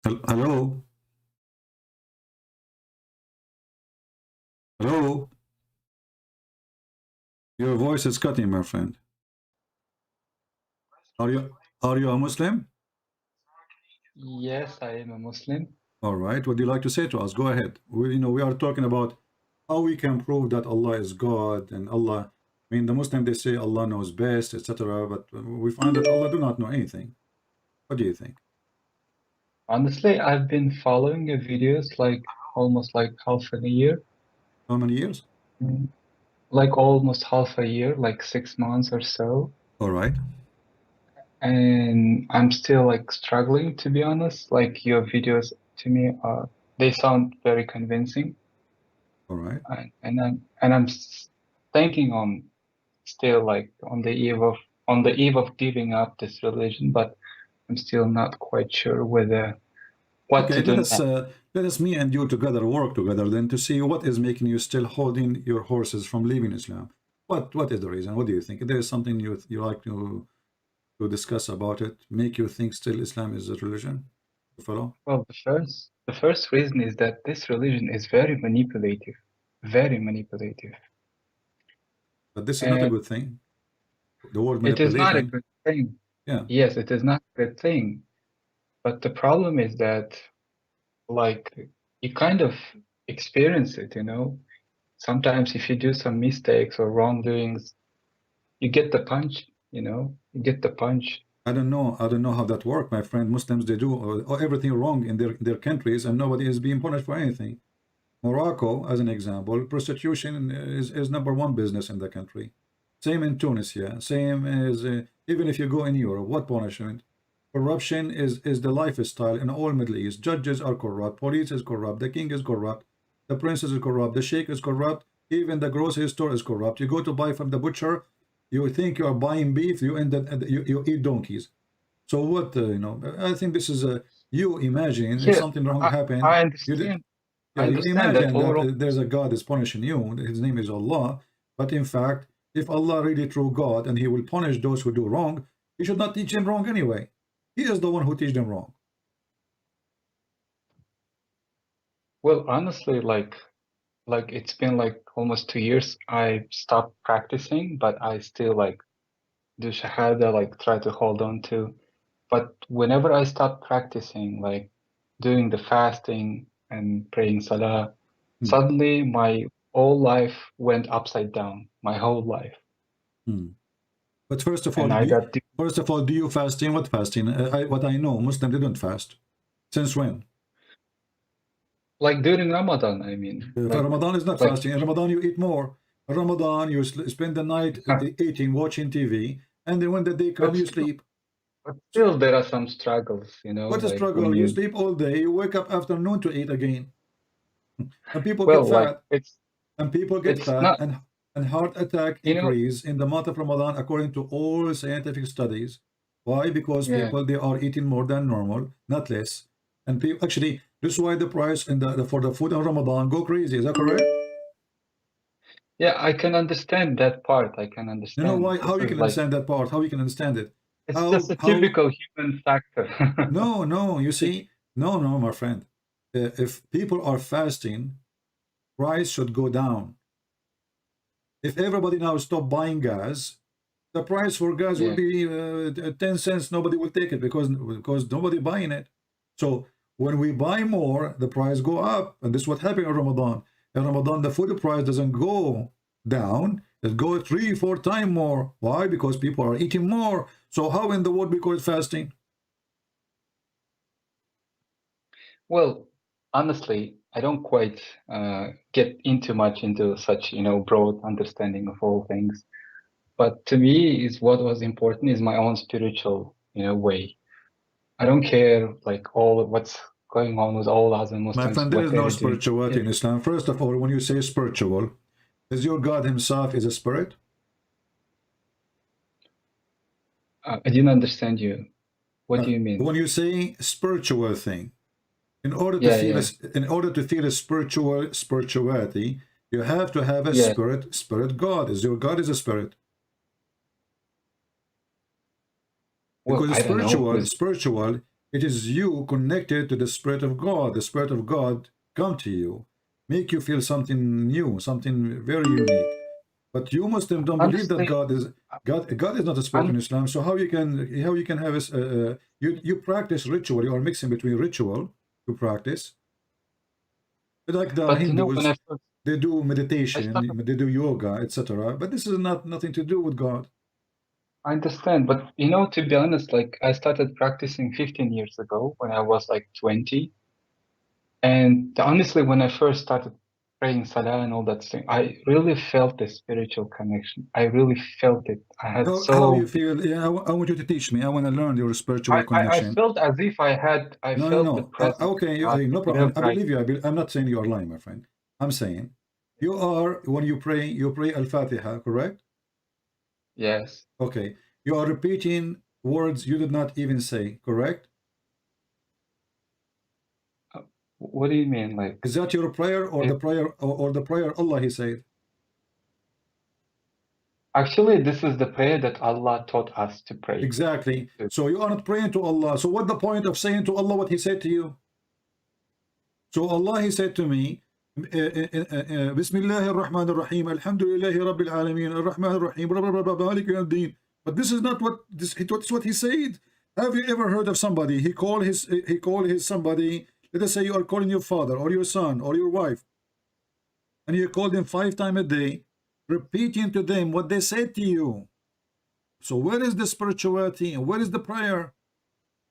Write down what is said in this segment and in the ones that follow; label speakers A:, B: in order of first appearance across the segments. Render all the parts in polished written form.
A: Hello? Hello? Your voice is cutting, my friend. Are you a Muslim?
B: Yes, I am a Muslim.
A: All right. What do you like to say to us? Go ahead. We are talking about how we can prove that Allah is God and Allah. I mean, the Muslim, they say Allah knows best, etc. But we find that Allah do not know anything. What do you think?
B: Honestly, I've been following your videos like almost like half a year.
A: How many years?
B: Like almost half a year, like 6 months or so.
A: All right.
B: And I'm still like struggling, to be honest. Like your videos to me they sound very convincing.
A: All right.
B: And I'm thinking on still like on the eve of giving up this religion, but I'm still not quite sure whether what
A: Okay,
B: to do next.
A: let us me and you together work together then to see what is making you still holding your horses from leaving Islam. What is the reason? What do you think? There is something you like to discuss about it, make you think still Islam is a religion to follow?
B: Well, the first reason is that this religion is very manipulative, very manipulative.
A: But this is not a
B: And
A: good thing. The word
B: it is not a
A: manipulation,
B: good thing.
A: yeah.
B: Yes, it is not a good thing. But the problem is that, like, you kind of experience it, you know? Sometimes if you do some mistakes or wrongdoings, you get the punch, you know? You get the punch.
A: I don't know how that works, my friend. Muslims, they do everything wrong in their countries and nobody is being punished for anything. Morocco, as an example, prostitution is #1 business in the country. Same in Tunisia. Same as even if you go in Europe, what punishment? Corruption is the lifestyle in all Middle East. Judges are corrupt. Police is corrupt. The king is corrupt. The princess is corrupt. The sheikh is corrupt. Even the grocery store is corrupt. You go to buy from the butcher, you think you are buying beef, you end up you eat donkeys. So what I think this is you imagine if
B: Yeah,
A: something wrong
B: I,
A: happened.
B: I
A: You did,
B: understand. I
A: yeah, you
B: understand that
A: imagine that
B: overall.
A: there's a God is punishing you. His name is Allah. But in fact, if Allah really true God and He will punish those who do wrong, He should not teach them wrong anyway. He is the one who teach them wrong.
B: Well, honestly, like it's been like almost 2 years. I stopped practicing, but I still like do shahada, like try to hold on to. But whenever I stopped practicing, like doing the fasting and praying salah,
A: Hmm.
B: suddenly my whole life went upside down, my whole life.
A: Hmm. But first of all,
B: And I got
A: do you fasting? What fasting? What I know, Muslims didn't fast. Since when?
B: like during Ramadan, I mean,
A: Ramadan is not
B: like
A: fasting. In Ramadan, you eat more. In Ramadan, you spend the night eating, watching TV, and then when the day
B: but
A: comes, you sleep.
B: but still there are some struggles, you know,
A: What a
B: like when
A: struggle. You
B: you
A: sleep all day, you wake up afternoon to eat again. And people get
B: well, like
A: fat. And people get
B: it's
A: fat
B: not,
A: and heart attack
B: you know,
A: increase in the month of Ramadan according to all scientific studies. Why? Because
B: yeah.
A: people they are eating more than normal, not less. And people actually this is why the price in for the food in Ramadan go crazy. Is that correct?
B: Yeah, I can understand that part. I can
A: You know
B: understand.
A: why?
B: This
A: How you
B: is
A: can
B: like
A: understand that part? How you can understand it?
B: it's just
A: How
B: a
A: how?
B: typical human factor.
A: No. You
B: It's
A: see, no, my friend. If people are fasting, price should go down. If everybody now stop buying gas, the price for gas will
B: yeah.
A: be 10 cents. Nobody will take it because nobody buying it. So when we buy more, the price go up, and this is what happened in Ramadan. In Ramadan, the food price doesn't go down; it goes 3-4 times more. Why? Because people are eating more. So how in the world we call it fasting?
B: Well, honestly, I don't quite get into much into such, you know, broad understanding of all things. But to me, is what was important is my own spiritual, you know, way. I don't care like all of what's going on with all other
A: My
B: Muslims,
A: friend, there
B: what
A: is no
B: they're doing.
A: spirituality in Islam. First of all, when you say spiritual, is your God himself is a spirit?
B: I didn't understand you. What do you mean?
A: When you say spiritual thing, in order to
B: Yeah,
A: feel
B: yeah,
A: a spirituality, you have to have a
B: yeah.
A: spirit God. Is your God is a spirit?
B: Well,
A: Because
B: I don't know.
A: spiritual It is you connected to the Spirit of God. The Spirit of God come to you, make you feel something new, something very unique. But you Muslims don't believe that
B: Honestly,
A: God is God. God is not a spirit in
B: hon-
A: Islam. So how you can have you practice ritual? You are mixing between ritual to practice, like the
B: but when
A: Hindus.
B: I first
A: They do
B: I started,
A: meditation, they do yoga, etc. But this is nothing to do with God.
B: I understand, but to be honest, like I started practicing 15 years ago when I was like 20. And honestly, when I first started praying Salah and all that thing, I really felt the spiritual connection. I really felt it. I had
A: How you
B: so,
A: feel? Yeah, I want you to teach me. I want to learn your spiritual
B: I
A: connection.
B: felt as if I
A: No, no,
B: felt the
A: no.
B: presence of
A: Okay,
B: God
A: no problem.
B: wherever
A: I
B: I.
A: believe you. I'm not saying you are lying, my friend. I'm saying you are, when you pray Al-Fatiha, correct?
B: Yes.
A: Okay. You are repeating words you did not even say, correct?
B: Uh, What do you mean? Like,
A: Is that your prayer or
B: it,
A: the prayer or the prayer Allah he said?
B: actually, this is the prayer that Allah taught us to pray.
A: Exactly.
B: To-
A: So you are not praying to Allah. So what the point of saying to Allah what he said to you? So Allah he said to me, Bismillah ar-Rahman ar-Rahim, Alhamdulillahi Rabbil Alameen, Ar-Rahman ar-Rahim, blah, blah, blah, blah, Malik yawmiddin. But this is not what that's what he said. Have you ever heard of somebody? He called his somebody. Let us say you are calling your father or your son or your wife, and you call them 5 times a day, repeating to them what they said to you. So where is the spirituality and where is the prayer?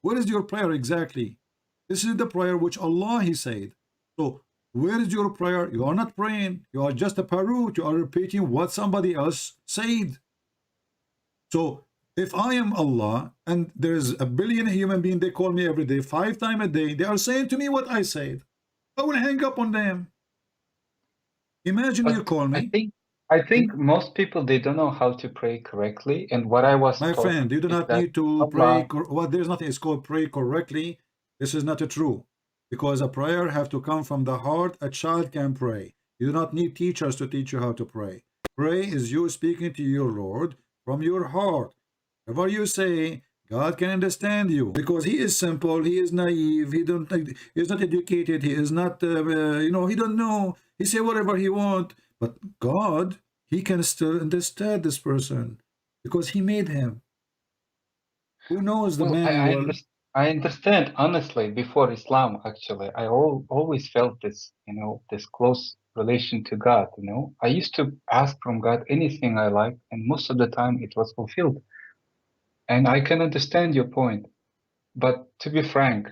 A: Where is your prayer exactly? This is the prayer which Allah he said. So where is your prayer? You are not praying. You are just a parrot. You are repeating what somebody else said. So if I am Allah and there's a billion human beings, they call me every day, 5 times a day, they are saying to me what I said. I will hang up on them. Imagine you
B: But
A: call
B: I
A: me.
B: think I think most people they don't know how to pray correctly. And what I was
A: My
B: taught
A: friend, you do
B: is
A: not
B: that
A: need to pray.
B: Allah.
A: Well, there's nothing. It's called pray correctly. This is not true, because a prayer have to come from the heart. A child can pray. You do not need teachers to teach you how to pray. Pray is you speaking to your Lord from your heart. Whatever you say, God can understand you, because He is simple. He is naive. He is not educated. He is not. He don't know. He say whatever he want. But God, He can still understand this person, because he made him. Who knows the
B: Well,
A: manual?
B: I understand honestly. Before Islam, actually, I always felt this, this close relation to God. I used to ask from God anything I like, and most of the time it was fulfilled. And I can understand your point. But to be frank,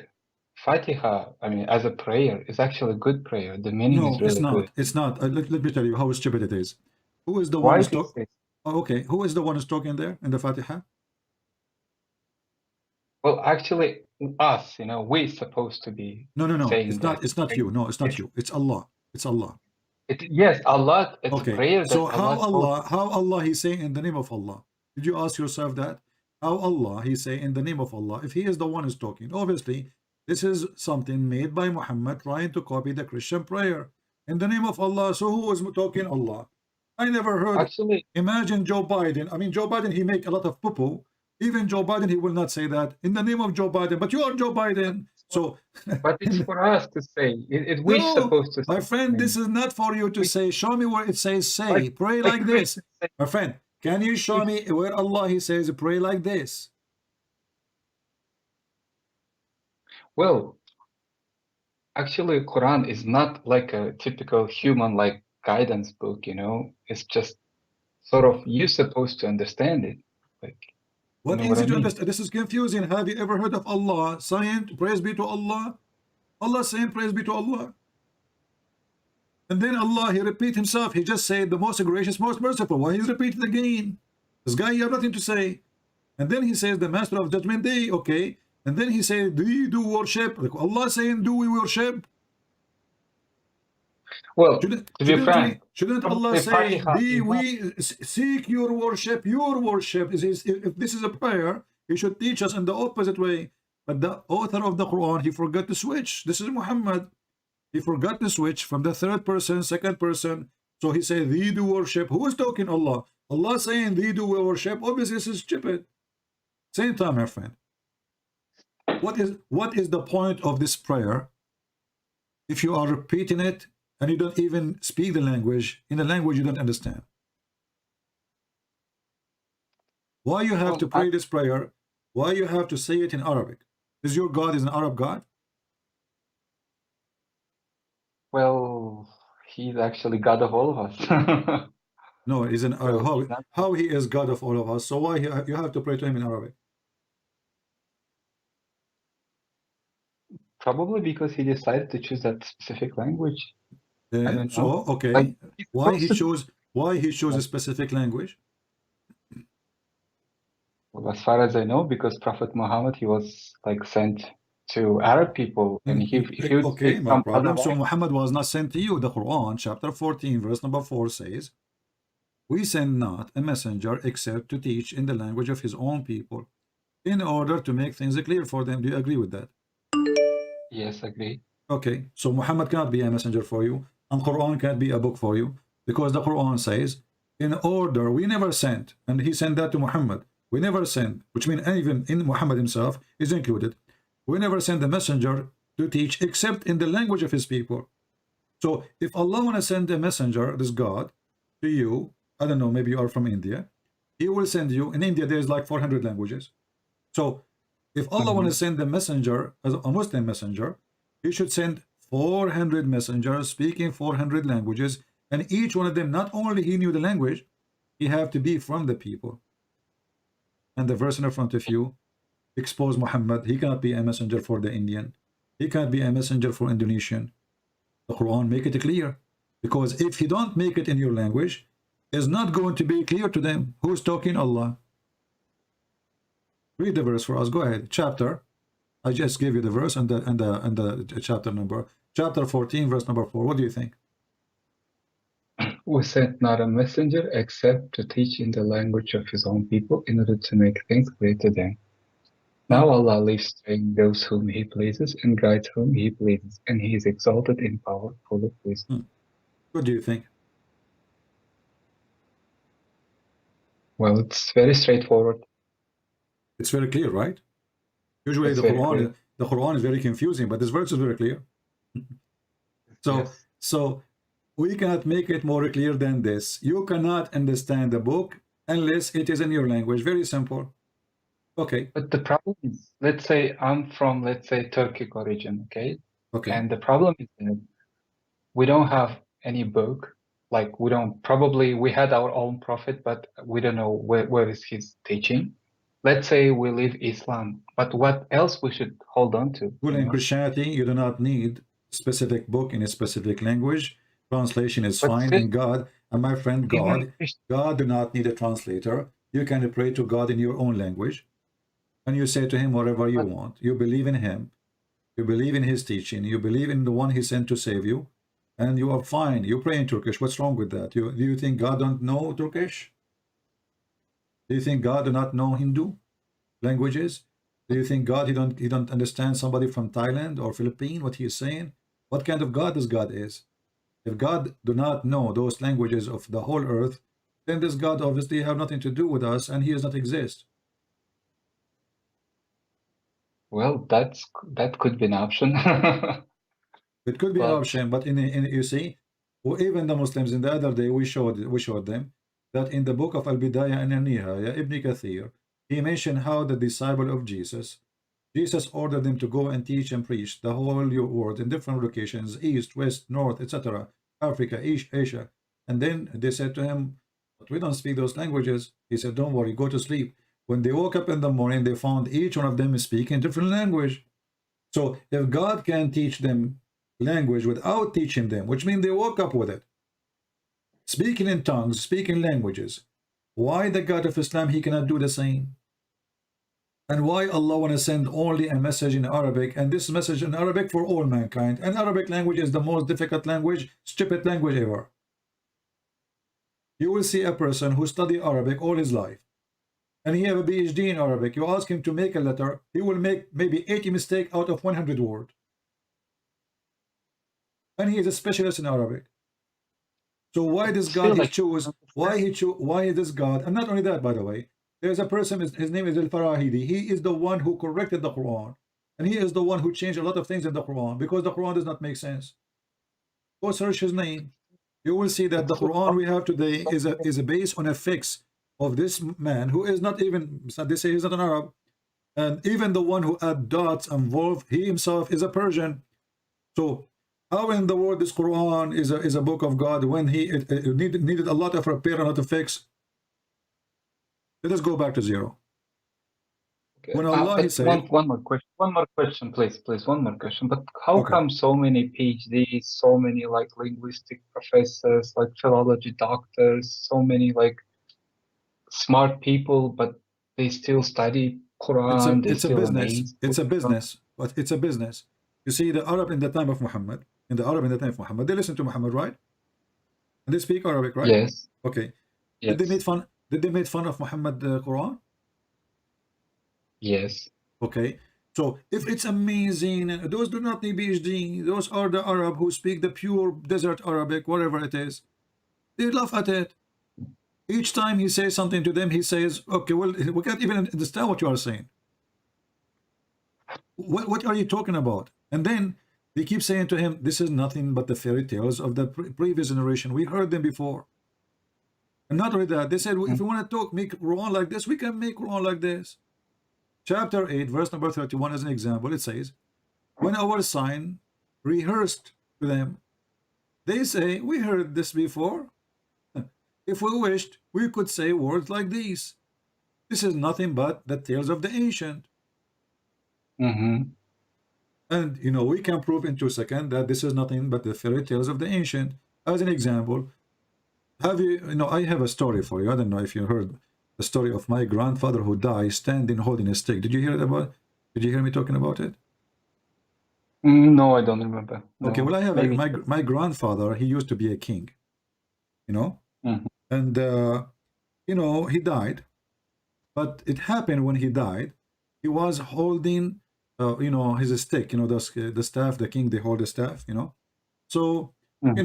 B: Fatiha, I mean, as a prayer, is actually a good prayer. The meaning is
A: No, it's
B: really good.
A: not. It's not. Let me tell you how stupid it is. Who is the one
B: Why
A: who's
B: he
A: talking?
B: says,
A: Oh, okay. Who is the one who's talking there in the Fatiha?
B: well, actually, us, we're supposed to be
A: No, no, no.
B: saying
A: It's
B: that.
A: not. It's not
B: Like,
A: you. No, it's not
B: it's
A: you. It's Allah. It's Allah.
B: yes, Allah. It's a
A: Okay.
B: prayer
A: So
B: that Allah taught.
A: How Allah he say in the name of Allah? Did you ask yourself that? How Allah he say in the name of Allah? If he is the one who's talking, obviously this is something made by Muhammad trying to copy the Christian prayer in the name of Allah. So who was talking? Allah. I never heard.
B: Actually,
A: Imagine Joe Biden. I mean, Joe Biden, he make a lot of poo-poo. Even Joe Biden, he will not say that in the name of Joe Biden. But you are Joe
B: but
A: Biden.
B: it's for,
A: So
B: but it's for us to say. We're
A: no,
B: supposed to
A: my
B: say. I
A: friend, this
B: mean,
A: is not for you to
B: we
A: say. Show me where it says
B: like
A: say. Pray
B: like
A: like this.
B: Christians say.
A: My friend, can you show
B: We,
A: me where Allah he says pray like this?
B: well, actually, Quran is not like a typical human like guidance book. It's just sort of you're supposed to understand it. Like, you
A: What
B: know what
A: easy
B: I
A: to
B: mean?
A: understand? This is confusing. Have you ever heard of Allah saying praise be to Allah? Allah saying praise be to Allah. And then Allah, he repeat himself. He just said the most gracious, most merciful. Why he's repeating again? This guy, you have nothing to say. And then he says the master of judgment day. Okay. And then he said, do you do worship? Like Allah saying, do we worship?
B: Well, to be frank,
A: Shouldn't Allah
B: probably
A: say,
B: Fatiha
A: "Be
B: is not.
A: we seek your worship"? Your worship if this is a prayer, He should teach us in the opposite way. But the author of the Quran, he forgot to switch. This is Muhammad. He forgot to switch from the third person, second person. So he said, "Thee do worship." Who is talking? Allah. Allah saying, "Thee do worship." Obviously, this is stupid. Same time, my friend. What is the point of this prayer if you are repeating it and you don't even speak the language, in a language you don't understand? Why you have to
B: Well,
A: pray this prayer? Why you have to say it in Arabic? Is your God is an Arab God?
B: well, he's actually God of all of us.
A: No, he's an
B: So he's
A: how he is God of all of us. So why you have to pray to him in Arabic?
B: probably because he decided to choose that specific language. I don't
A: So
B: know.
A: okay,
B: Like he's supposed to.
A: why he chose a specific language?
B: Well, as far as I know, because Prophet Muhammad, he was like sent to Arab people, and if he would
A: Okay,
B: speak
A: no
B: some other
A: problem. So
B: language,
A: Muhammad was not sent to you. The Quran, chapter 14, verse number 4 says, "We send not a messenger except to teach in the language of his own people, in order to make things clear for them." Do you agree with that?
B: yes, agree.
A: Okay, so Muhammad cannot be a messenger for you, and Quran can't be a book for you, because the Quran says, in order, we never sent, and he sent that to Muhammad. We never sent, which means even in Muhammad himself is included. We never send the messenger to teach except in the language of his people. So if Allah want to send a messenger, this God, to you, I don't know, maybe you are from India, he will send you. In India, there's like 400 languages. So if Allah want to send a messenger, as a Muslim messenger, he should send 400 messengers speaking 400 languages, and each one of them, not only he knew the language, he have to be from the people. And the verse in front of you expose Muhammad. He cannot be a messenger for the Indian. He can't be a messenger for Indonesian. The Quran make it clear, because if you don't make it in your language, it's not going to be clear to them. Who's talking? Allah. Read the verse for us. Go ahead. Chapter. I just gave you the verse and the chapter number. Chapter 14, verse number 4. What do you think?
B: We sent not a messenger except to teach in the language of his own people in order to make things clear to them. Now Allah leaves straying those whom He pleases and guides whom He pleases, and He is exalted in power, full of wisdom.
A: What do you think?
B: Well, it's very straightforward.
A: It's very clear, right? Usually
B: It's very clear.
A: the Quran is very confusing, but this verse is very clear. So
B: Yes.
A: so we cannot make it more clear than this. You cannot understand the book unless it is in your language. Very simple. Okay.
B: But the problem is, let's say I'm from, let's say, Turkic origin, okay?
A: Okay.
B: And the problem is that we don't have any book. Like we had our own prophet, but we don't know where is his teaching. Let's say we live Islam, but what else we should hold on to,
A: Well,
B: you
A: in
B: know?
A: Christianity, you do not need specific book in a specific language. Translation is
B: But
A: fine
B: still,
A: in God. And my friend,
B: even
A: God do not need a translator. You can pray to God in your own language, and you say to him whatever you
B: but
A: want. You believe in him. You believe in his teaching. You believe in the one he sent to save you, and you are fine. You pray in Turkish. What's wrong with that? Do you think God don't know Turkish? Do you think God do not know Hindu languages? Do you think God he don't understand somebody from Thailand or Philippines what he is saying? What kind of God this God is? If God do not know those languages of the whole earth, then this God obviously have nothing to do with us, and he does not exist.
B: well, that could be an option.
A: It could be an
B: But
A: option, but in you see, or even the Muslims in the other day we showed them that in the book of Al Bidayah and Al Nihaya, Ibn Kathir, he mentioned how the disciple of Jesus ordered them to go and teach and preach the whole world in different locations, east, west, north, etc., Africa, East Asia. And then they said to him, but we don't speak those languages. He said, don't worry, go to sleep. When they woke up in the morning, they found each one of them is speaking a different language. So if God can teach them language without teaching them, which means they woke up with it, speaking in tongues, speaking languages, why the God of Islam, he cannot do the same? And why Allah want to send only a message in Arabic, and this message in Arabic for all mankind? And Arabic language is the most difficult language, stupid language ever. You will see a person who studied Arabic all his life, and he have a PhD in Arabic. You ask him to make a letter, he will make maybe 80 mistakes out of 100 words. And he is a specialist in Arabic. So why this God he choose? Why this God? And not only that, by the way, there's a person. His name is Al Farahidi. He is the one who corrected the Quran. and he is the one who changed a lot of things in the Quran, because the Quran does not make sense. Go search his name. You will see that the
B: It's so
A: Quran we have today is a based on a fix of this man who is not even, so they say he's not an Arab, and even the one who add dots and wolf, he himself is a Persian. So how in the world this Quran is a book of God when it needed a lot of repair and a lot of fix? Let us go back to zero.
B: okay.
A: When Allah he
B: But
A: said,
B: one more question, please, one more question. But how
A: okay,
B: come so many PhDs, so many like linguistic professors, like philology doctors, so many like smart people, but they still study Quran, they
A: it's a
B: still
A: business,
B: amaze
A: it's
B: with
A: a
B: Quran?
A: business, but it's a business. You see, the Arab in the time of Muhammad, they listen to Muhammad, right? And they speak Arabic, right?
B: Yes,
A: Okay. Did they
B: yes,
A: make fun? Did they make fun of Muhammad Quran?
B: yes.
A: Okay. So if it's amazing, those do not need PhD. Those are the Arab who speak the pure desert Arabic, whatever it is. They laugh at it. Each time he says something to them, he says, "Okay, well, we can't even understand what you are saying. What are you talking about?" And then they keep saying to him, "This is nothing but the fairy tales of the previous generation. We heard them before." And not only that, they said, "If we want to talk, make Quran like this, we can make Quran like this." Chapter 8, verse number 31, as an example, it says, when our sign rehearsed to them, they say, "We heard this before. If we wished, we could say words like these. This is nothing but the tales of the ancient."
B: Mm-hmm.
A: And we can prove in 2 seconds that this is nothing but the fairy tales of the ancient. As an example, I have a story for you. I don't know if you heard the story of my grandfather who died standing holding a stick. Did you hear it about? Did you hear me talking about it?
B: No, I don't remember.
A: Okay, well,
B: No,
A: I have
B: maybe.
A: my grandfather. He used to be a king, you know,
B: Mhm.
A: and he died. But it happened when he died, he was holding, his stick. The staff. The king, they hold the staff. So
B: Mhm.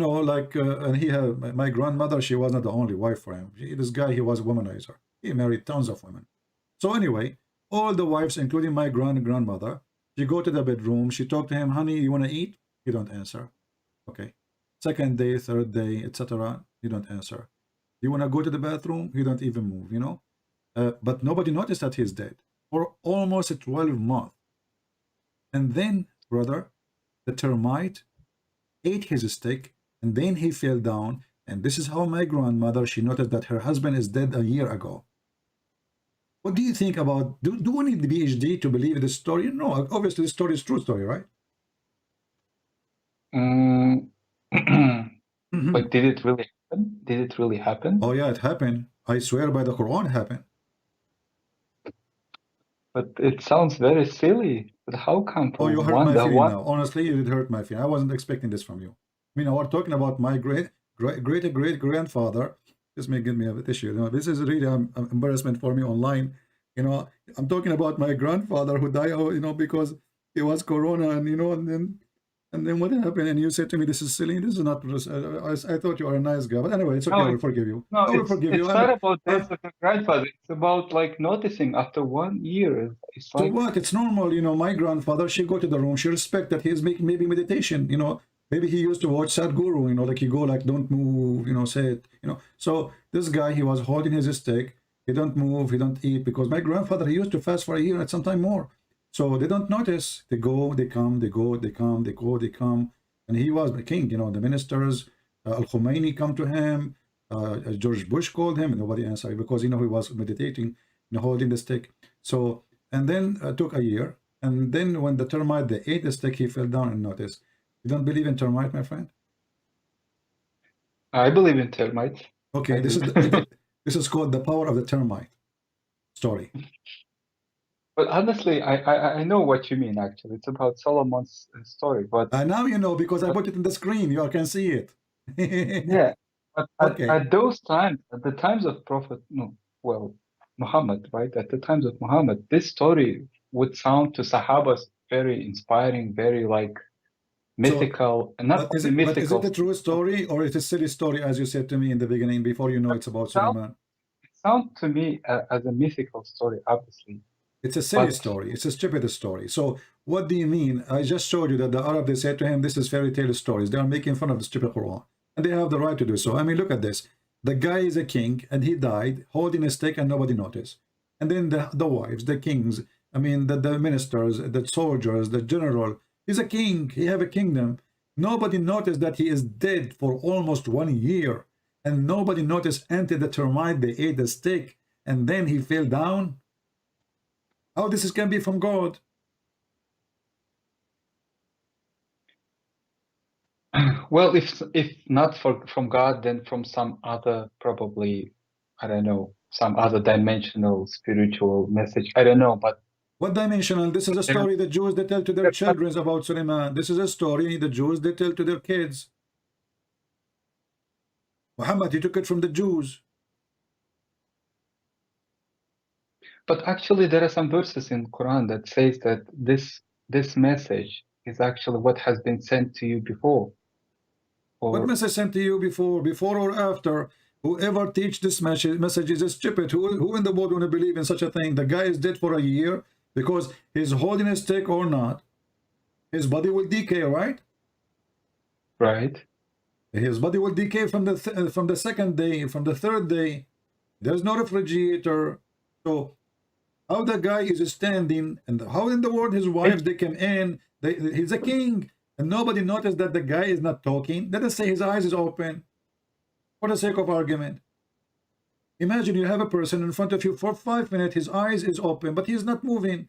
A: and he had my grandmother. She was not the only wife for him. This guy, he was a womanizer. He married tons of women. So anyway, all the wives, including my grandmother, she go to the bedroom. She talked to him, "Honey, you want to eat?" He don't answer. Okay. Second day, third day, etc. He don't answer. You want to go to the bathroom? He don't even move. But nobody noticed that he's dead for almost 12 months. And then, brother, the termite ate his stick, and then he fell down. And this is how my grandmother, she noticed that her husband is dead a year ago. What do you think about, do we need the PhD to believe this story? No, obviously this story is true story, right?
B: Mm.
A: Mhm.
B: But did it really happen? Did it really
A: Oh
B: happen?
A: yeah, it happened. I swear by the Quran, it happened.
B: But it sounds very silly. But how come
A: Oh,
B: for
A: you hurt
B: one
A: my
B: the
A: feeling
B: one?
A: now. Honestly, you did hurt my feeling. I wasn't expecting this from you. I mean, we're talking about my great grandfather. This may give me a bit issue. This is really embarrassment for me online. You know, I'm talking about my grandfather who died. Because it was Corona, and then what happened? And you said to me, "This is silly. This is not." I thought you are a nice guy, but anyway, it's okay.
B: No,
A: I will forgive you.
B: no,
A: I will forgive you.
B: it's not about death of your grandfather. It's about like noticing after 1 year. It's
A: So
B: like
A: what? It's normal, my grandfather, she go to the room, she respect that he's making maybe meditation, maybe he used to watch Sadhguru, like he go like, "Don't move, say it, So this guy, he was holding his stick, he don't move, he don't eat, because my grandfather, he used to fast for a year and sometime more. So they don't notice. They go, they come, they go, they come, they go, they come. And he was the king, the ministers, Al-Khomeini come to him, George Bush called him, and nobody answered because, he was meditating, holding the stick. So, and then took a year. And then when the termite, they ate the stick, he fell down and noticed. You don't believe in termite, my friend?
B: I believe in termites.
A: Okay,
B: I
A: this
B: do.
A: is this is called the power of the termite story.
B: But honestly, I know what you mean. Actually, it's about Solomon's story. But
A: Now you know because I
B: but
A: put it in the screen. You all can see it.
B: yeah, but
A: Okay.
B: at those times, at the times of Prophet, no, well, Muhammad, right? At the times of Muhammad, this story would sound to Sahabas very inspiring, very like
A: So,
B: mythical, and not only
A: but is it
B: mythical.
A: a true story or it is a silly story, as you said to me in the beginning, before you know it's about
B: Sound
A: Suleiman?
B: it sound to me as a mythical story, obviously.
A: It's a silly
B: But
A: story. It's a stupid story. So what do you mean? I just showed you that the Arab, they said to him, this is fairy tale stories. They are making fun of the stupid Quran. And they have the right to do so. I mean, look at this. The guy is a king and he died holding a stick and nobody noticed. And then the wives, the kings, I mean, the ministers, the soldiers, the general, he's a king. He have a kingdom. Nobody noticed that he is dead for almost 1 year. And nobody noticed until the termite, they ate the stick. And then he fell down. How this can be from God?
B: well, if not from God, then from some other, probably, I don't know, some other dimensional spiritual message. I don't know, but
A: What dimensional? This is a
B: there,
A: story the Jews they tell to their children about Suleiman. This is a story the Jews they tell to their kids. Muhammad, he took it from the Jews.
B: but actually there are some verses in Quran that says that this message is actually what has been sent to you before.
A: What
B: Or
A: message sent to you before or after? Whoever teach this message is stupid. Who in the world want to believe in such a thing? The guy is dead for a year because he's holding a stick or not. His body will decay, right?
B: right?
A: His body will decay from the second day, from the third day. There's no refrigerator. So how the guy is standing, and how in the world his wives they came in, he's a king, and nobody noticed that the guy is not talking. Let us say his eyes is open, for the sake of argument. Imagine you have a person in front of you for 5 minutes, his eyes is open, but he's not moving.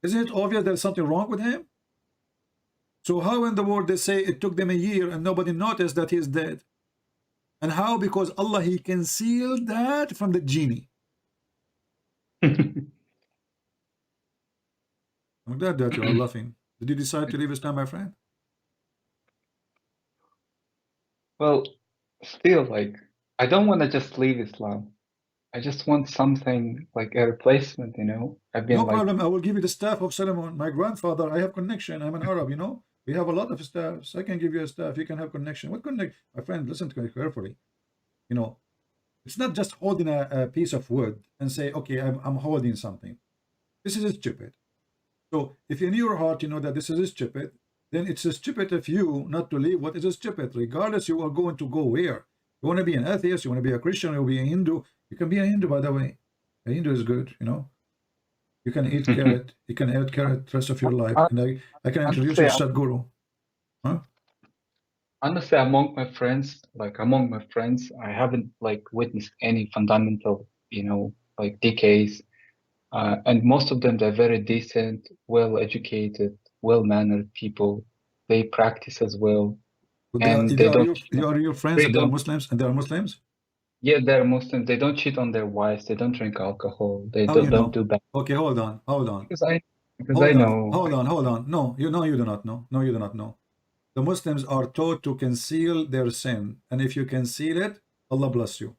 A: Isn't it obvious there's something wrong with him? So how in the world they say it took them a year and nobody noticed that he's dead? And how? Because Allah, he concealed that from the genie. I'm glad that you are laughing. Did you decide to leave Islam, my friend?
B: Well, still, like, I don't want to just leave Islam. I just want something like a replacement, you know? I've been
A: No
B: like,
A: problem. I will give you the staff of Solomon. My grandfather, I have connection. I'm an Arab, you know. We have a lot of staffs. I can give you a staff. You can have connection. What connect? My friend, listen to me carefully. You know, it's not just holding a piece of wood and say, okay, I'm holding something. This is stupid. So if in your heart you know that this is stupid, then it's stupid of you not to leave what is stupid, regardless you are going to go where. You want to be an atheist, you want to be a Christian, you want to be a Hindu. You can be a Hindu, by the way. A Hindu is good, you know. You can eat carrot. You can eat carrot the rest of your life. And I can introduce you to Sadhguru. Huh?
B: honestly, among my friends, I haven't like witnessed any fundamental, you know, like decays. And most of them, they're very decent, well-educated, well-mannered people. They practice as well,
A: But
B: and they don't.
A: you are your friends
B: They
A: and they are
B: don't.
A: Muslims and they are Muslims?
B: Yeah, they're Muslims. They don't cheat on their wives. They don't drink alcohol. They
A: How you
B: don't
A: know?
B: do bad.
A: Okay, hold on.
B: Because I know.
A: Hold on. No, you do not know. No, you do not know. The Muslims are taught to conceal their sin. And if you conceal it, Allah bless you.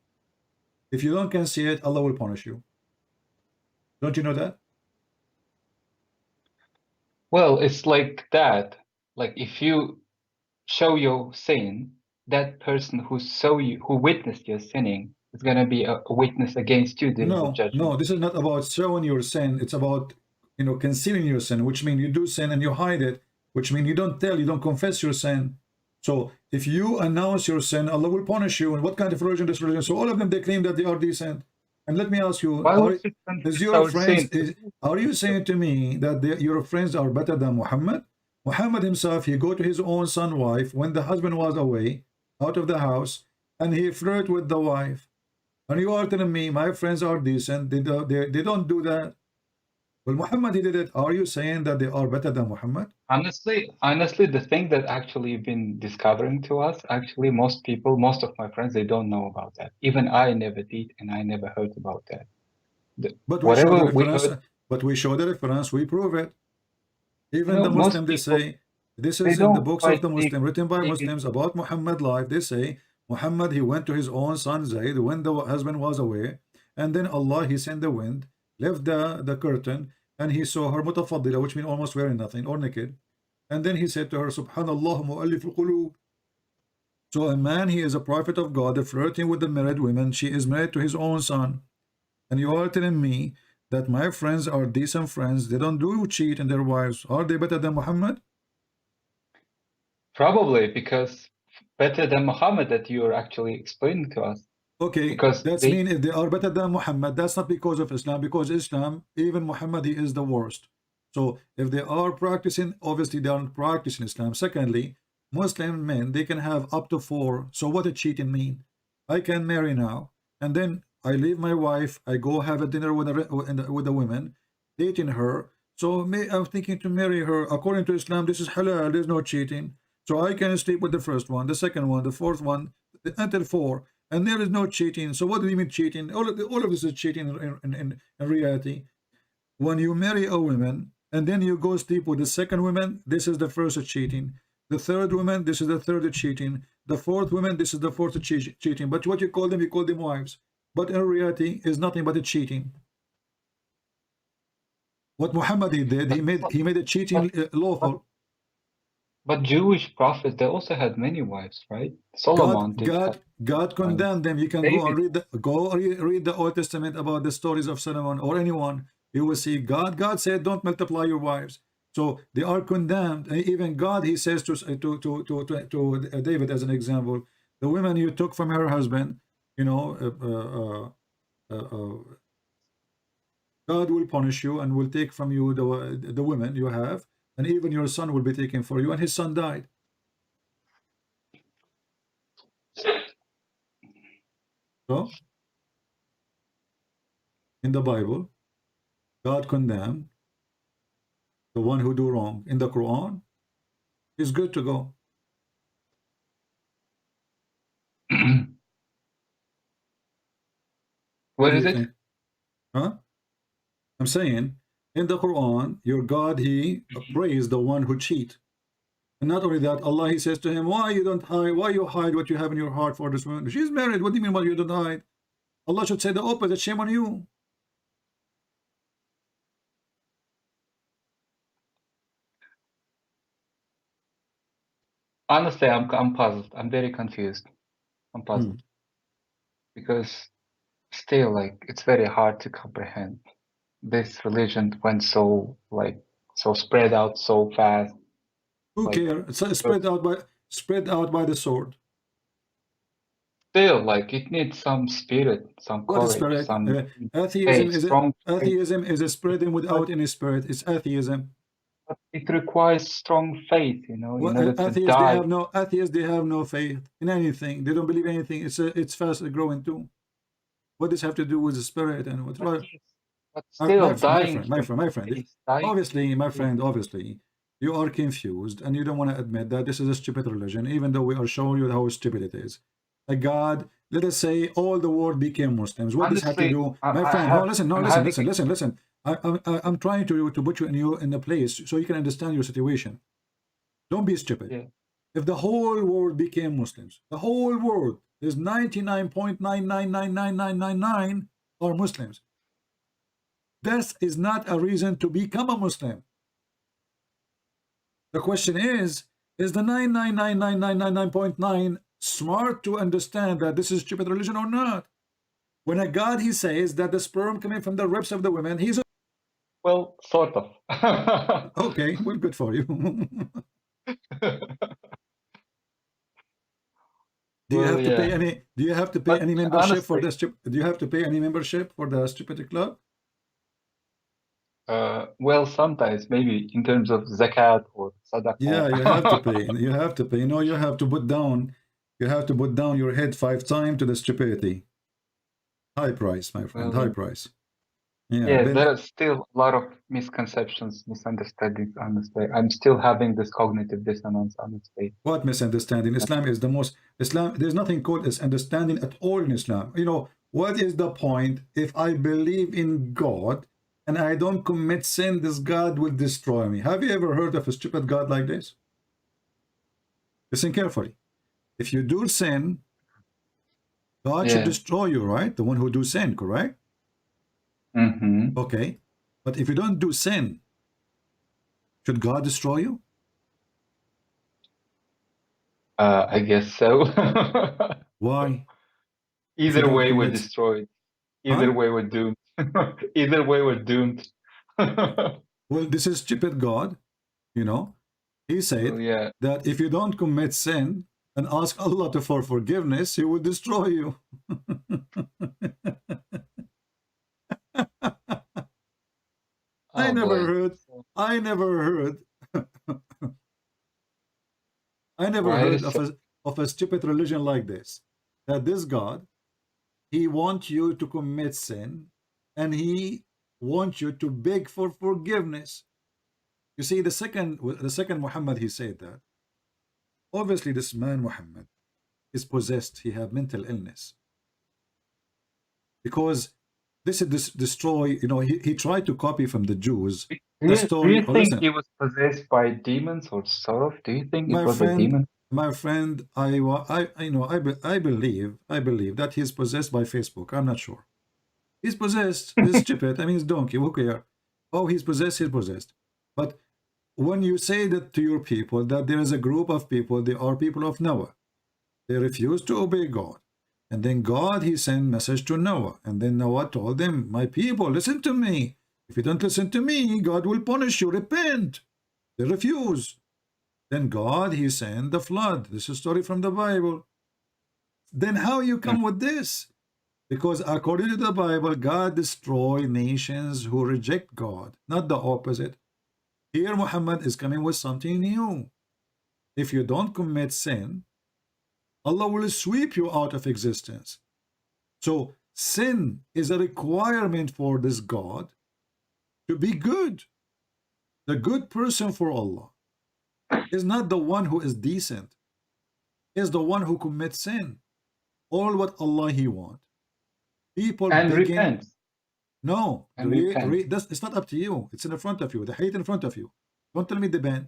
A: If you don't conceal it, Allah will punish you. Don't you know that?
B: Well, it's like that. Like if you show your sin, that person who witnessed your sinning is gonna be a witness against you during the judgment.
A: No, this is not about showing your sin. It's about, you know, concealing your sin, which means you do sin and you hide it, which means you don't tell, you don't confess your sin. So if you announce your sin, Allah will punish you. And what kind of religion is religion? So all of them, they claim that they are decent. And let me ask you,
B: Why would you
A: is
B: confess
A: your
B: our
A: friends,
B: sin?
A: are you saying to me that your friends are better than Muhammad? Muhammad himself, he go to his own son wife when the husband was away, out of the house, and he flirt with the wife. And you are telling me my friends are decent, they don't do that. Well, Muhammad, he did it. Are you saying that they are better than Muhammad?
B: Honestly, the thing that actually been discovering to us, actually, most of my friends, they don't know about that. Even I never did, and I never heard about that.
A: But we show the
B: Whatever we
A: reference,
B: heard,
A: we prove it.
B: you
A: Even
B: know,
A: the
B: most
A: Muslim, they
B: people,
A: say, this
B: they
A: is in the
B: don't
A: books of
B: quite
A: the
B: dig,
A: Muslim, written by
B: dig in.
A: Muslims about Muhammad life. They say, Muhammad, he went to his own son Zayd when the husband was away, and then Allah, he sent the wind, left the curtain, and he saw her mutafaddila, which means almost wearing nothing, or naked. And then he said to her, Subhanallah mu'allif al-qulub. So a man, he is a prophet of God, flirting with the married women. She is married to his own son. And you are telling me that my friends are decent friends. They don't do cheat in their wives. Are they better than Muhammad?
B: Probably because better than Muhammad that you're actually explaining to us.
A: Okay,
B: Because
A: that's mean if they are better than Muhammad, that's not because of Islam, because Islam, even Muhammad, he is the worst. So if they are practicing, obviously they aren't practicing Islam. Secondly, Muslim men, they can have up to 4. So what a cheating mean? I can marry now, and then I leave my wife, I go have a dinner with the women, dating her. So I'm thinking to marry her. According to Islam, this is halal, there's no cheating. So I can sleep with the first one, the second one, the fourth one, until 4. And there is no cheating. So what do you mean cheating? All of this is cheating in reality. When you marry a woman and then you go sleep with the second woman, this is the first cheating. The third woman, this is the third cheating. The fourth woman, this is the fourth cheating. But what you call them wives. But in reality, is nothing but a cheating. What Muhammad did, he made a cheating lawful.
B: But Jewish prophets, they also had many wives, right? Solomon did have
A: God condemned them. You can go and read the Old Testament about the stories of Solomon or anyone. You will see God said, don't multiply your wives. So they are condemned. And even God, he says to David as an example, the women you took from her husband, you know, God will punish you and will take from you the women you have, and even your son will be taken for you. And his son died. So in the Bible, God condemned the one who do wrong. In the Quran, is good to go.
B: What is it?
A: Huh? I'm saying in the Quran, your God, he praised the one who cheat. And not only that, Allah, he says to him, why you hide what you have in your heart for this woman? She's married. What do you mean why you don't hide? Allah should say the opposite. Shame on you.
B: Honestly, I'm puzzled. I'm very confused. I'm puzzled because still, like, it's very hard to comprehend. This religion went so spread out so fast.
A: Who
B: Like,
A: cares? It's spread out by the sword.
B: still, like, it needs some spirit, some
A: What is
B: courage,
A: spirit?
B: some
A: Atheism
B: faith,
A: is it?
B: strong faith.
A: Atheism is a spreading
B: But,
A: without any spirit. It's atheism.
B: but it requires strong faith, you know, in order to
A: Atheists,
B: die.
A: They have no faith in anything. They don't believe anything. It's fast growing too. What does have to do with the spirit and what?
B: But still,
A: My
B: dying
A: friend,
B: from
A: dying
B: faith.
A: my friend, obviously, you are confused and you don't want to admit that this is a stupid religion, even though we are showing you how stupid it is. A God, let us say all the world became Muslims. What does have to
B: Honestly,
A: do? My friend, listen. I'm trying to put you in a place so you can understand your situation. Don't be stupid.
B: Yeah.
A: If the whole world became Muslims, the whole world is 99.9999999 are Muslims. This is not a reason to become a Muslim. The question is the 9999999.9 smart to understand that this is stupid religion or not? When a God, he says that the sperm coming from the ribs of the women, he's a...
B: Well, sort of.
A: Okay, well, good for you. Do you have to pay any? Do you have to pay any membership for this? Do you have to pay any membership for the stupid club?
B: Well, sometimes maybe in terms of zakat or sadaqah.
A: Yeah, you have to pay. You have to pay. You know, you have to put down. You have to put down your head 5 times to the stupidity. High price, my friend. High price.
B: Yeah, there are still a lot of misconceptions, misunderstandings. Honestly, I'm still having this cognitive dissonance. Honestly,
A: what misunderstanding? Islam is the most. Islam. There's nothing called as understanding at all in Islam. You know what is the point? If I believe in God and I don't commit sin, this God will destroy me. Have you ever heard of a stupid God like this? Listen carefully. If you do sin, God should destroy you, right? The one who do sin, correct? Okay. But if you don't do sin, should God destroy you?
B: I guess so.
A: Why?
B: Either way, we're destroyed. Either way, we're doomed. Either way, we're doomed.
A: Well, this is stupid God, you know. He
B: Well,
A: said
B: yeah.
A: that if you don't commit sin and ask Allah for forgiveness, He will destroy you. I
B: Oh
A: never
B: boy.
A: heard,
B: So
A: I never heard, I never
B: why
A: heard
B: is
A: of a stupid religion like this. That this God, He wants you to commit sin and He wants you to beg for forgiveness. You see, the second Muhammad, he said that. Obviously, this man Muhammad is possessed. He have mental illness because this is destroy. You know, he tried to copy from the Jews the
B: do
A: story.
B: you
A: Oh,
B: think
A: listen,
B: he was possessed by demons or sort of? Do you think it
A: my
B: was a
A: friend,
B: demon?
A: my friend. I know. I believe that he's possessed by Facebook. I'm not sure. He's possessed. He's stupid. I mean, he's donkey. Who care? Oh, he's possessed. He's possessed. But when you say that to your people, that there is a group of people, they are people of Noah. They refused to obey God. And then God, he sent message to Noah. And then Noah told them, my people, listen to me. If you don't listen to me, God will punish you. Repent. They refuse. Then God, he sent the flood. This is a story from the Bible. Then how you
B: Mm.
A: come with this? Because according to the Bible, God destroy nations who reject God, not the opposite. Here Muhammad is coming with something new. If you don't commit sin, Allah will sweep you out of existence. So sin is a requirement for this God to be good. The good person for Allah is not the one who is decent, is the one who commits sin. All what Allah he want. People
B: And
A: begging.
B: repent.
A: No,
B: And repent.
A: it's not up to you. It's in front of you. The hate in front of you. Don't tell me the band.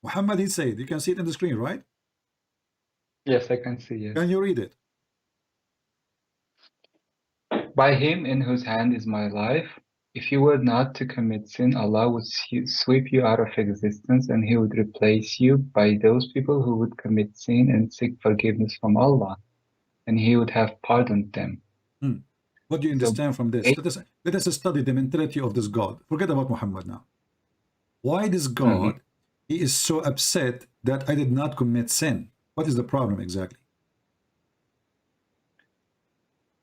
A: Muhammad he said, you can see it in the screen, right?
B: Yes, I can see it.
A: Can you read it?
B: By him in whose hand is my life, if you were not to commit sin, Allah would sweep you out of existence and He would replace you by those people who would commit sin and seek forgiveness from Allah, and He would have pardoned them.
A: What do you
B: So,
A: understand from this? Let us study the mentality of this God. Forget about Muhammad now. Why this
B: Mhm.
A: God, he is so upset that I did not commit sin? What is the problem exactly?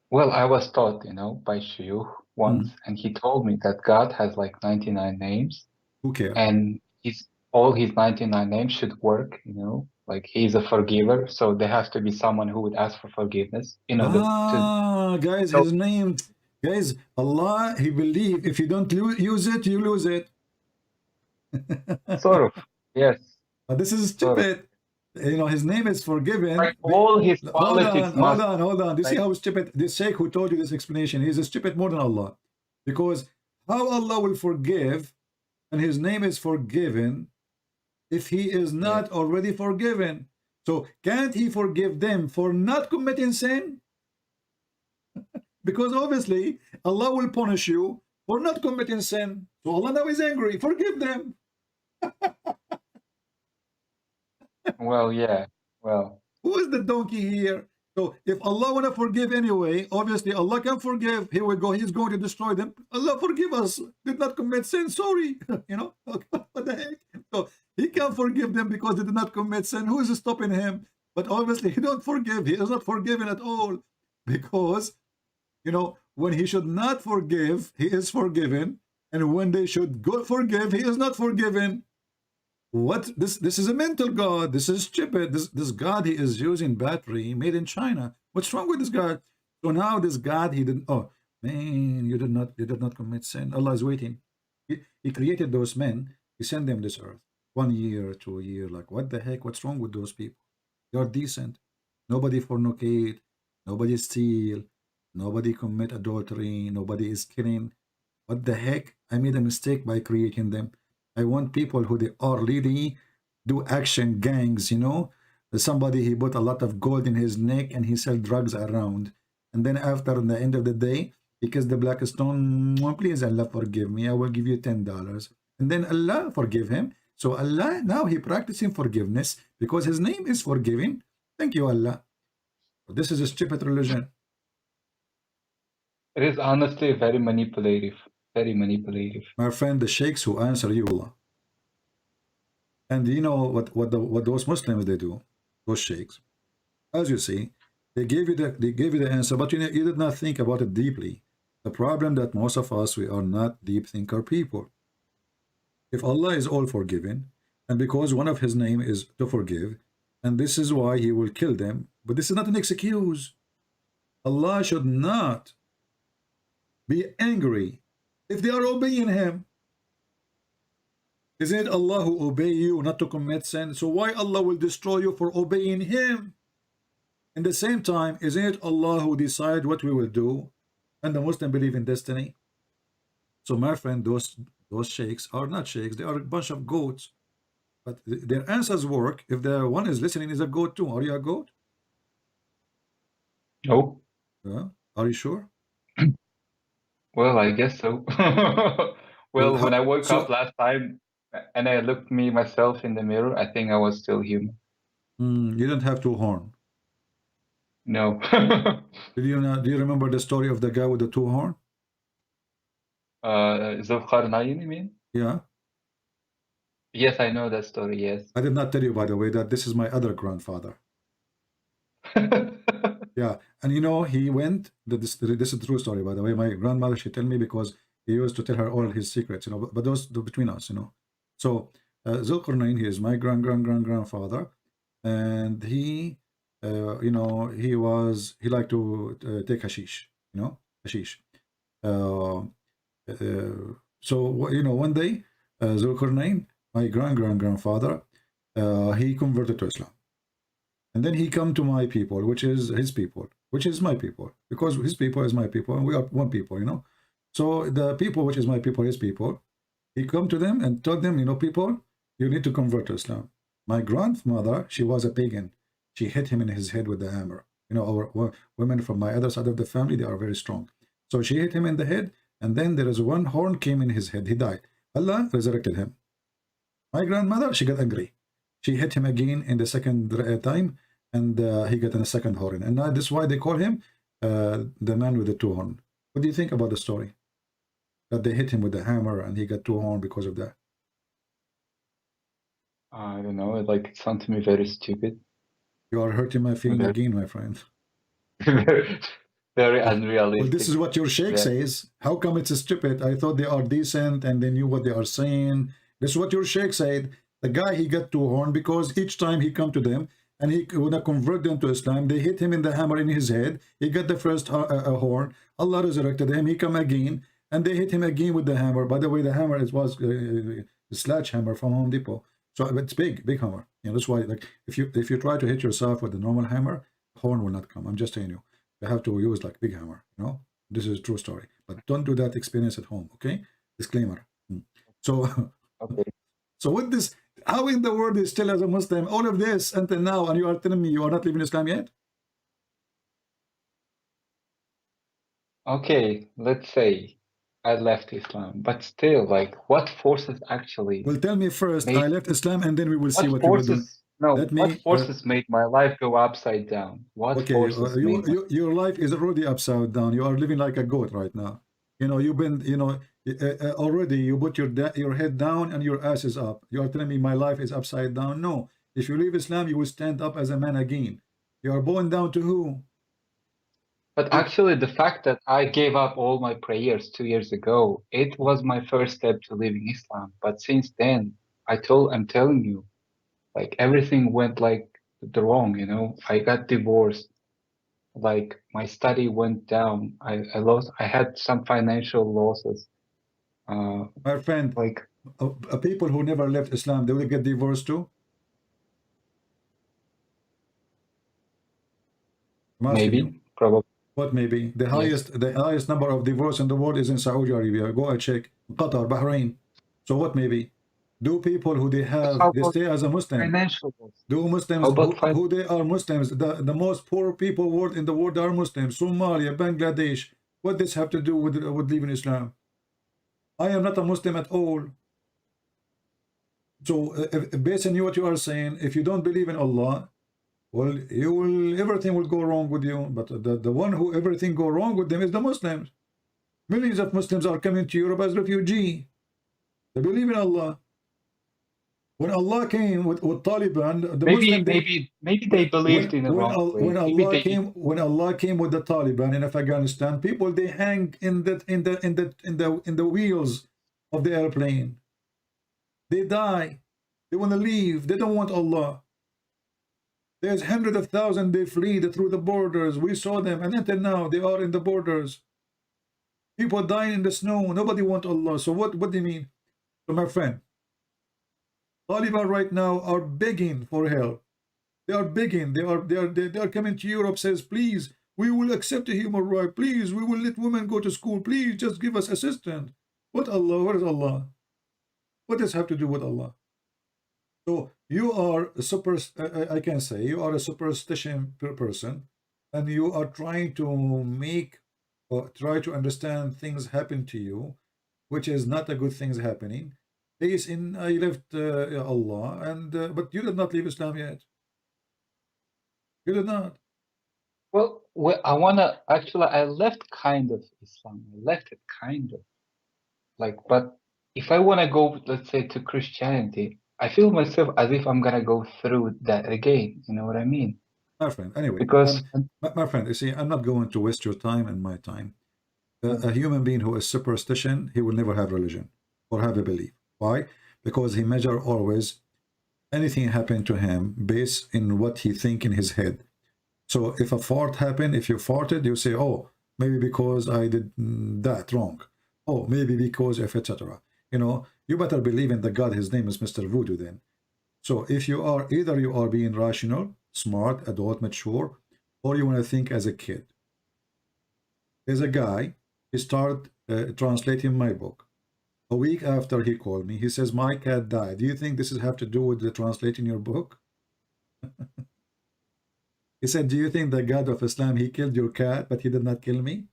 B: Well, I was taught, by Shuyukh once, and he told me that God has like 99 names,
A: Who care?
B: and all his 99 names should work, like he's a forgiver, so there has to be someone who would ask for forgiveness in order to.
A: Guys,
B: So,
A: his name, guys, Allah, he believe if you don't use it, you lose it.
B: sort of, yes,
A: But this is
B: sort of.
A: stupid. You know, his name is forgiven.
B: Like all his
A: Hold
B: qualities
A: on, hold
B: must,
A: on, hold on. Do you see
B: like,
A: how stupid this sheikh who told you this explanation? He's a stupid more than Allah. Because how Allah will forgive and his name is forgiven if he is
B: yeah.
A: not already forgiven? So can't he forgive them for not committing sin? Because obviously Allah will punish you for not committing sin. So Allah now is angry. Forgive them.
B: Well, yeah, well,
A: Who is the donkey here? So if Allah want to forgive anyway, obviously Allah can forgive. Here we go. He's going to destroy them. Allah forgive us. Did not commit sin. Sorry. You know, what the heck? So he can forgive them because they did not commit sin. Who is stopping him? But obviously he don't forgive. He is not forgiven at all. Because, you know, when he should not forgive, he is forgiven. And when they should go forgive, he is not forgiven. What this is a mental God. This is stupid. This God, he is using battery made in China. What's wrong with this God? So now this God, he didn't. Oh man, you did not commit sin. Allah is waiting. He created those men. He sent them this earth 1 year, 2 year. Like what the heck? What's wrong with those people? They are decent. Nobody fornicate. Nobody steal. Nobody commit adultery. Nobody is killing. What the heck? I made a mistake by creating them. I want people who they are really do action gangs, you know. Somebody he put a lot of gold in his neck and he sell drugs around. And then after in the end of the day, because the black stone, please Allah forgive me, I will give you $10. And then Allah forgive him. So Allah now he practicing forgiveness because his name is forgiving. Thank you, Allah. This is a stupid religion.
B: It is honestly very manipulative. Very manipulative.
A: My friend, the sheikhs who answer you, Allah. And you know what those Muslims they do, those sheikhs, as you see, they gave you the answer, but you did not think about it deeply. The problem that most of us, we are not deep thinker people. If Allah is all forgiving, and because one of his name is to forgive, and this is why he will kill them, but this is not an excuse. Allah should not be angry if they are obeying him. Isn't it Allah who obey you not to commit sin? So why Allah will destroy you for obeying him? In the same time, isn't it Allah who decide what we will do? And the Muslim believe in destiny. So my friend, those sheikhs are not sheikhs, they are a bunch of goats. But their answers work if the one is listening is a goat too. Are you a goat?
B: No.
A: Yeah. Are you sure?
B: Well, I guess so. Well, when I woke up last time and I looked me myself in the mirror, I think I was still human.
A: You don't have two horns.
B: No.
A: Do you remember the story of the guy with the two horns?
B: Zulqarnain, you mean?
A: Yeah.
B: Yes, I know that story, yes.
A: I did not tell you, by the way, that this is my other grandfather. Yeah, and you know, he went, this is a true story, by the way. My grandmother, she tell me because he used to tell her all his secrets, you know, but those between us, you know. So, Zulqarnain, he is my grandfather, and he, you know, he liked to take hashish, you know, hashish. So, you know, one day, Zulqarnain, my grandfather, he converted to Islam. And then he come to my people, which is his people, which is my people, because his people is my people, and we are one people, you know. So the people, which is my people, his people, he come to them and told them, you know, people, you need to convert to Islam. My grandmother, she was a pagan. She hit him in his head with the hammer. You know, our women from my other side of the family, they are very strong. So she hit him in the head, and then there is one horn came in his head. He died. Allah resurrected him. My grandmother, she got angry. She hit him again in the second time, and he got in a second horn. And now this is why they call him the man with the two horns. What do you think about the story? That they hit him with the hammer and he got two horns because of that.
B: I don't know, like, it sounds to me very stupid.
A: You are hurting my feeling again, my friend.
B: Very unrealistic.
A: Well, this is what your sheikh says. How come it's stupid? I thought they are decent and they knew what they are saying. This is what your sheikh said. The guy, he got two horns because each time he come to them and he would convert them to Islam, they hit him in the hammer in his head. He got the first horn. Allah resurrected him. He come again, and they hit him again with the hammer. By the way, the hammer was a sledgehammer from Home Depot. So it's big hammer. You know, that's why, like, if you try to hit yourself with a normal hammer, horn will not come. I'm just telling you. You have to use like big hammer. You know, this is a true story. But don't do that experience at home. Okay, disclaimer. So,
B: okay.
A: So with this, how in the world is still as a Muslim all of this until now, and you are telling me you are not living Islam yet?
B: Okay, let's say I left Islam, but still, like, what forces actually?
A: Well, tell me first. I left Islam, and then we will see what you will do.
B: No, what forces made my life go upside down? What forces
A: your life is already upside down. You are living like a goat right now. You know, you've been, you know, already you put your head down and your ass is up. You are telling me my life is upside down? No. If you leave Islam, you will stand up as a man again. You are born down to who?
B: But actually, the fact that I gave up all my prayers 2 years ago, it was my first step to leaving Islam. But since then, I'm telling you, like, everything went like the wrong, you know. I got divorced. Like, my study went down. I had some financial losses.
A: My friend,
B: like,
A: people who never left Islam, they will get divorced too?
B: Maybe, probably.
A: What maybe? The highest number of divorce in the world is in Saudi Arabia. Go and check. Qatar, Bahrain. So what maybe? Do people who they stay as a Muslim?
B: Financial loss.
A: Do Muslims who they are Muslims? The most poor people in the world are Muslims. Somalia, Bangladesh. What does have to do with leaving Islam? I am not a Muslim at all. So based on what you are saying, if you don't believe in Allah, well, everything will go wrong with you. But the one who everything go wrong with them is the Muslims. Millions of Muslims are coming to Europe as refugee. They believe in Allah. When Allah came with Taliban, the Muslim,
B: Maybe they believed in the wrong way. Maybe they
A: when Allah came with the Taliban in Afghanistan, people they hang in the wheels of the airplane. They die. They want to leave. They don't want Allah. There's hundreds of thousands they flee through the borders. We saw them, and until now they are in the borders. People dying in the snow. Nobody wants Allah. So what do you mean? So my friend, Taliban right now are begging for help. They are begging. They are coming to Europe. Says, please, we will accept a human right. Please, we will let women go to school. Please, just give us assistance. What Allah? What is Allah? What does have to do with Allah? So you are a I can say you are a superstition person, and you are trying to make or try to understand things happen to you, which is not a good things happening. Based in I left Allah, and but you did not leave Islam yet. You did not.
B: Well, I left kind of Islam. I left it kind of. But if I wanna go, let's say, to Christianity, I feel myself as if I'm gonna go through that again. You know what I mean?
A: My friend, anyway,
B: Because
A: my friend, you see, I'm not going to waste your time and my time. A human being who is superstition, he will never have religion or have a belief. Why? Because he measure always anything happen to him based in what he think in his head. So if a fart happened, if you farted, you say, oh, maybe because I did that wrong. Oh, maybe because of etc. You know, you better believe in the God. His name is Mr. Voodoo then. So if you are either you are being rational, smart, adult, mature, or you want to think as a kid. There's a guy, he started translating my book. A week after he called me, he says, my cat died. Do you think this is have to do with the translating your book? He said, do you think the God of Islam, he killed your cat, but he did not kill me?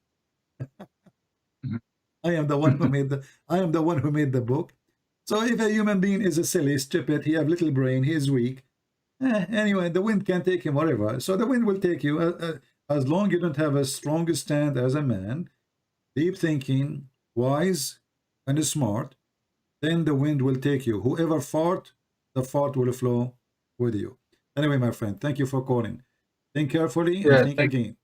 A: I am the one who made the book. So if a human being is a silly, stupid, he have little brain, he is weak. Anyway, the wind can take him wherever. So the wind will take you as long you don't have a strong stand as a man, deep thinking, wise, and smart. Then the wind will take you. Whoever fart, the fart will flow with you. Anyway, my friend, thank you for calling. Think carefully and think again.